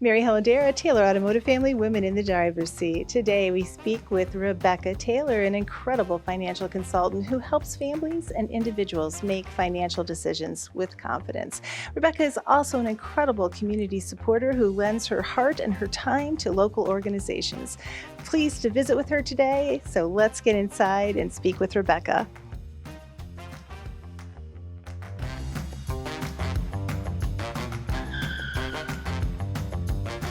Mary Helen Dara, Taylor Automotive Family, Women in the Driver's Seat. Today we speak with Rebecca Taylor, an incredible financial consultant who helps families and individuals make financial decisions with confidence. Rebecca is also an incredible community supporter who lends her heart and her time to local organizations. Pleased to visit with her today, so let's get inside and speak with Rebecca.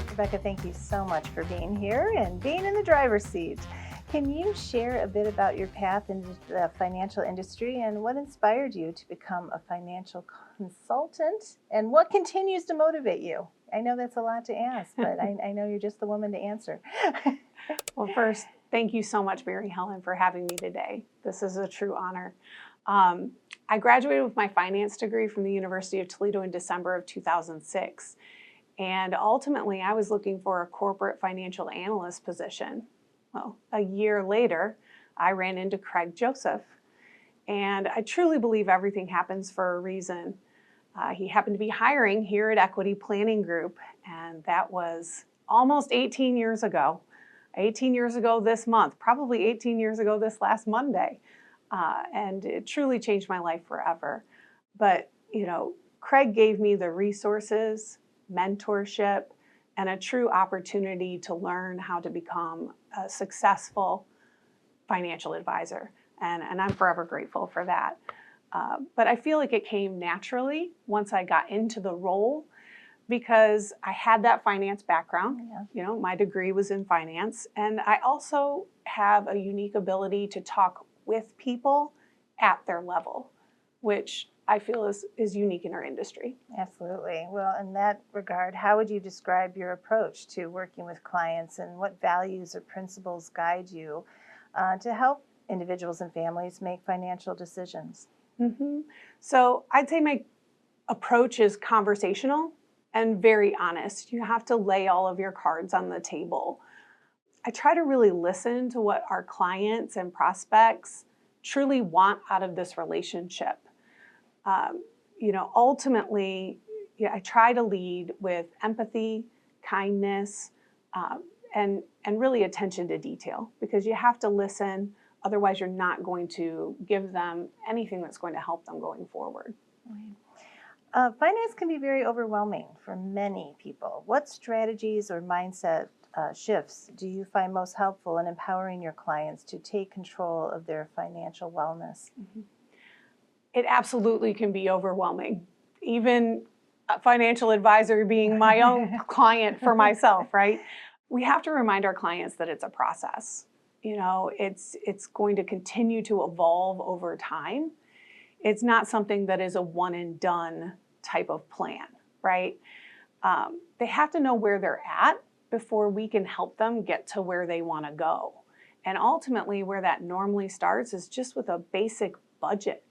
Rebecca, thank you so much for being here and being in the driver's seat. Can you share a bit about your path into the financial industry and what inspired you to become a financial consultant and what continues to motivate you? I know that's a lot to ask, but I know you're just the woman to answer. Well, first, thank you so much, Mary Helen, for having me today. This is a true honor. I graduated with my finance degree from the University of Toledo in December of 2006. And ultimately, I was looking for a corporate financial analyst position. Well, a year later, I ran into Craig Joseph. And I truly believe everything happens for a reason. He happened to be hiring here at Equity Planning Group, and that was almost 18 years ago. 18 years ago this month, probably 18 years ago this last Monday. And it truly changed my life forever. But, Craig gave me the resources, mentorship, and a true opportunity to learn how to become a successful financial advisor. And I'm forever grateful for that. But I feel like it came naturally once I got into the role because I had that finance background. Yeah. My degree was in finance. And I also have a unique ability to talk with people at their level, which I feel is unique in our industry. Absolutely. Well, in that regard, how would you describe your approach to working with clients and what values or principles guide you to help individuals and families make financial decisions? Mm-hmm. So I'd say my approach is conversational and very honest. You have to lay all of your cards on the table. I try to really listen to what our clients and prospects truly want out of this relationship. Ultimately, I try to lead with empathy, kindness, and really attention to detail because you have to listen. Otherwise, you're not going to give them anything that's going to help them going forward. Right. Finance can be very overwhelming for many people. What strategies or mindset shifts do you find most helpful in empowering your clients to take control of their financial wellness? Mm-hmm. It absolutely can be overwhelming. Even a financial advisor being my own client for myself, right? We have to remind our clients that it's a process. It's going to continue to evolve over time. It's not something that is a one and done type of plan, right? They have to know where they're at before we can help them get to where they want to go. And ultimately, where that normally starts is just with a basic budget.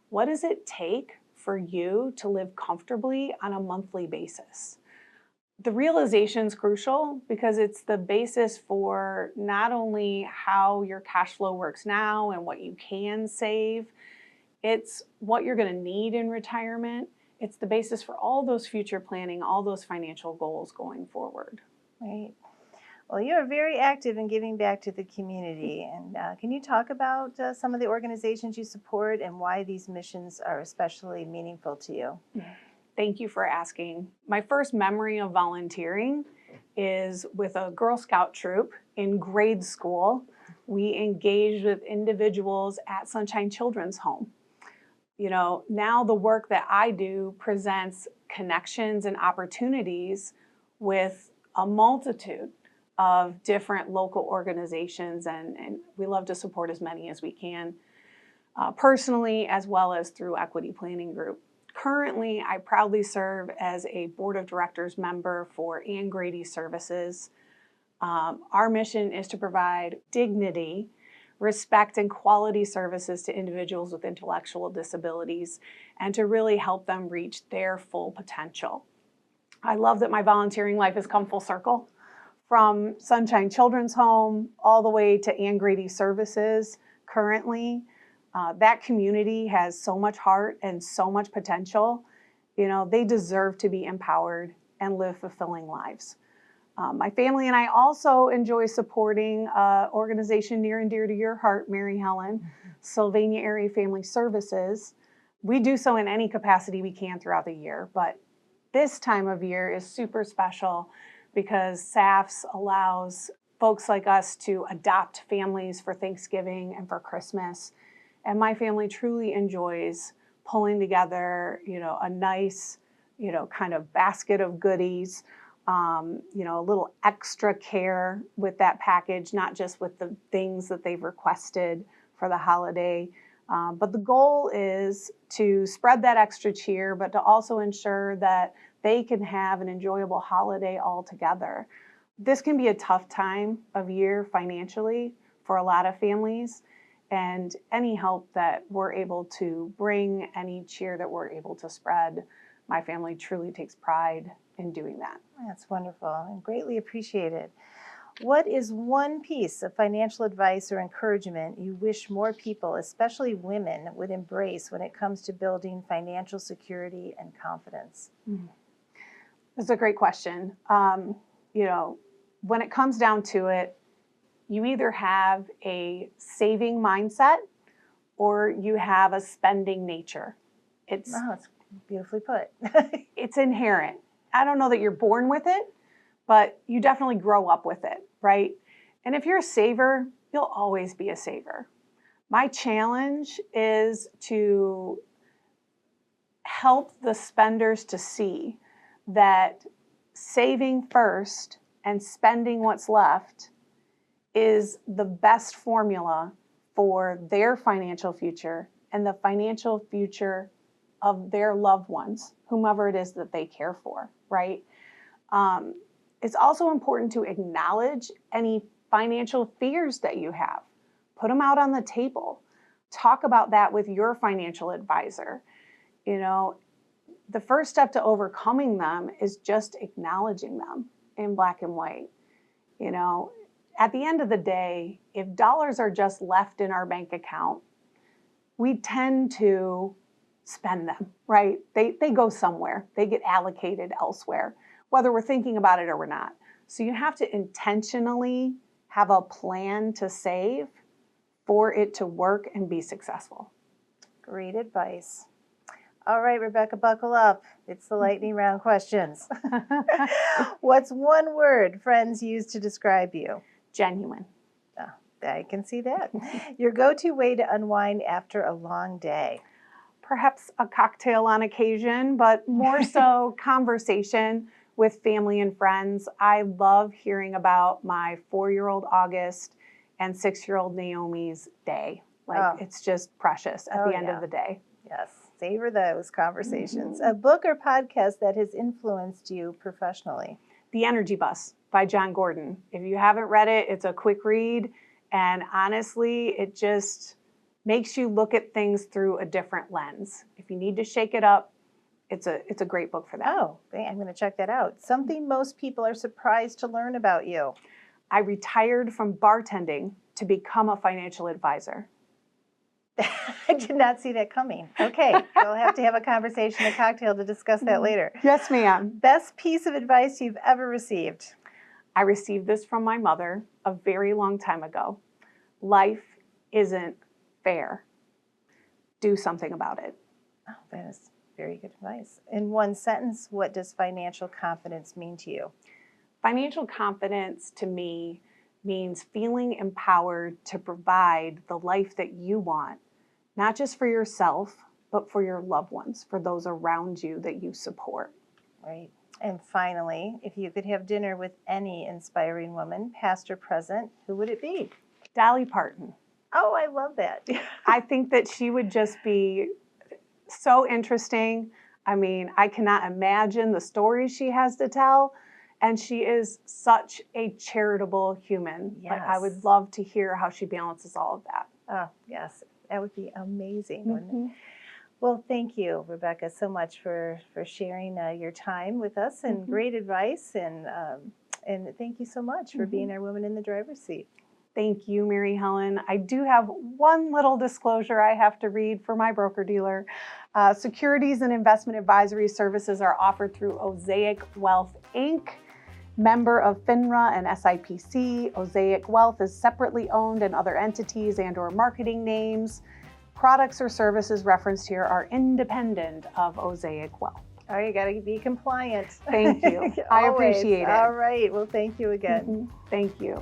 What does it take for you to live comfortably on a monthly basis? The realization is crucial because it's the basis for not only how your cash flow works now and what you can save, it's what you're going to need in retirement. It's the basis for all those future planning, all those financial goals going forward. Right. Well, you're very active in giving back to the community. And can you talk about some of the organizations you support and why these missions are especially meaningful to you? Thank you for asking. My first memory of volunteering is with a Girl Scout troop in grade school. We engaged with individuals at Sunshine Children's Home. Now the work that I do presents connections and opportunities with a multitude of different local organizations, and we love to support as many as we can, personally as well as through Equity Planning Group. Currently, I proudly serve as a board of directors member for Ann Grady Services. Our mission is to provide dignity, respect, and quality services to individuals with intellectual disabilities and to really help them reach their full potential. I love that my volunteering life has come full circle. From Sunshine Children's Home all the way to Ann Grady Services currently. That community has so much heart and so much potential. They deserve to be empowered and live fulfilling lives. My family and I also enjoy supporting an organization near and dear to your heart, Mary Helen, Sylvania Area Family Services. We do so in any capacity we can throughout the year, but this time of year is super special because SAFS allows folks like us to adopt families for Thanksgiving and for Christmas. And my family truly enjoys pulling together, a nice, kind of basket of goodies, a little extra care with that package, not just with the things that they've requested for the holiday. But the goal is to spread that extra cheer, but to also ensure that they can have an enjoyable holiday all together. This can be a tough time of year financially for a lot of families, and any help that we're able to bring, any cheer that we're able to spread, my family truly takes pride in doing that. That's wonderful and greatly appreciated. What is one piece of financial advice or encouragement you wish more people, especially women, would embrace when it comes to building financial security and confidence? That's a great question. When it comes down to it, you either have a saving mindset or you have a spending nature. It's beautifully put. It's inherent. I don't know that you're born with it, but you definitely grow up with it, right? And if you're a saver, you'll always be a saver. My challenge is to help the spenders to see that saving first and spending what's left is the best formula for their financial future and the financial future of their loved ones, whomever it is that they care for, right? It's also important to acknowledge any financial fears that you have. Put them out on the table. Talk about that with your financial advisor. The first step to overcoming them is just acknowledging them in black and white. At the end of the day, if dollars are just left in our bank account, we tend to spend them, right? They go somewhere. They get allocated elsewhere, whether we're thinking about it or we're not. So you have to intentionally have a plan to save for it to work and be successful. Great advice. All right, Rebecca, buckle up. It's the lightning round questions. What's one word friends use to describe you? Genuine. Oh, I can see that. Your go-to way to unwind after a long day? Perhaps a cocktail on occasion, but more so conversation with family and friends. I love hearing about my 4-year-old August and 6-year-old Naomi's day. It's just precious at the end of the day. Yes, savor those conversations. A book or podcast that has influenced you professionally? The Energy Bus by John Gordon. If you haven't read it, it's a quick read, and honestly, it just makes you look at things through a different lens. If you need to shake it up, it's a great book for that. Oh, I'm going to check that out. Something most people are surprised to learn about you? I retired from bartending to become a financial advisor. I did not see that coming. Okay, we'll have to have a conversation, a cocktail to discuss that later. Yes, ma'am. Best piece of advice you've ever received? I received this from my mother a very long time ago. Life isn't fair. Do something about it. Oh, that is very good advice. In one sentence, what does financial confidence mean to you? Financial confidence to me means feeling empowered to provide the life that you want, not just for yourself, but for your loved ones, for those around you that you support. Right. And finally, if you could have dinner with any inspiring woman, past or present, who would it be? Dolly Parton. Oh, I love that. I think that she would just be so interesting. I mean, I cannot imagine the stories she has to tell. And she is such a charitable human. Yes. I would love to hear how she balances all of that. Oh, yes. That would be amazing, wouldn't it? Well, thank you, Rebecca, so much for sharing your time with us and great advice. And thank you so much for being our woman in the driver's seat. Thank you, Mary Helen. I do have one little disclosure I have to read for my broker-dealer. Securities and investment advisory services are offered through Osaic Wealth, Inc., member of FINRA and SIPC. Osaic Wealth is separately owned in other entities and/or marketing names. Products or services referenced here are independent of Osaic Wealth. Oh, you got to be compliant. Thank you. I Always. appreciate it. All right. Well, thank you again. Thank you.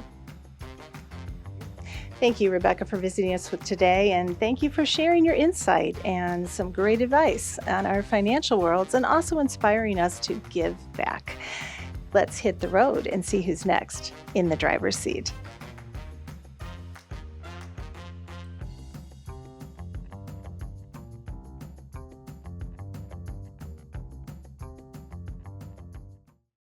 Thank you, Rebecca, for visiting us with today, and thank you for sharing your insight and some great advice on our financial worlds and also inspiring us to give back. Let's hit the road and see who's next in the driver's seat.